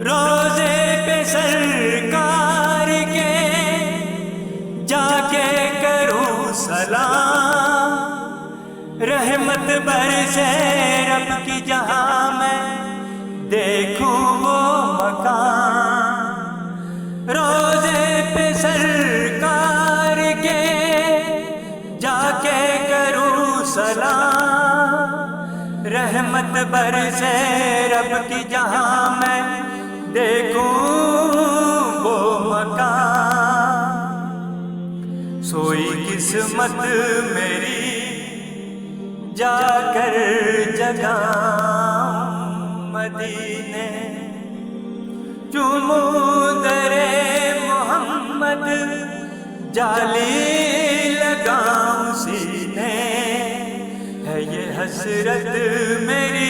روزے پہ سرکار کے جا کے کروں سلام، رحمت برسے رب کی جہاں میں دیکھوں وہ مکان۔ روزے پہ سرکار کے جا کے کروں سلام، رحمت برسے رب کی جہاں میں دیکھوں وہ مکان۔ سوئی قسمت میری جا کر جگاؤں مدینے، چوموں در محمد جالی لگاؤں سینے، ہے یہ حسرت میری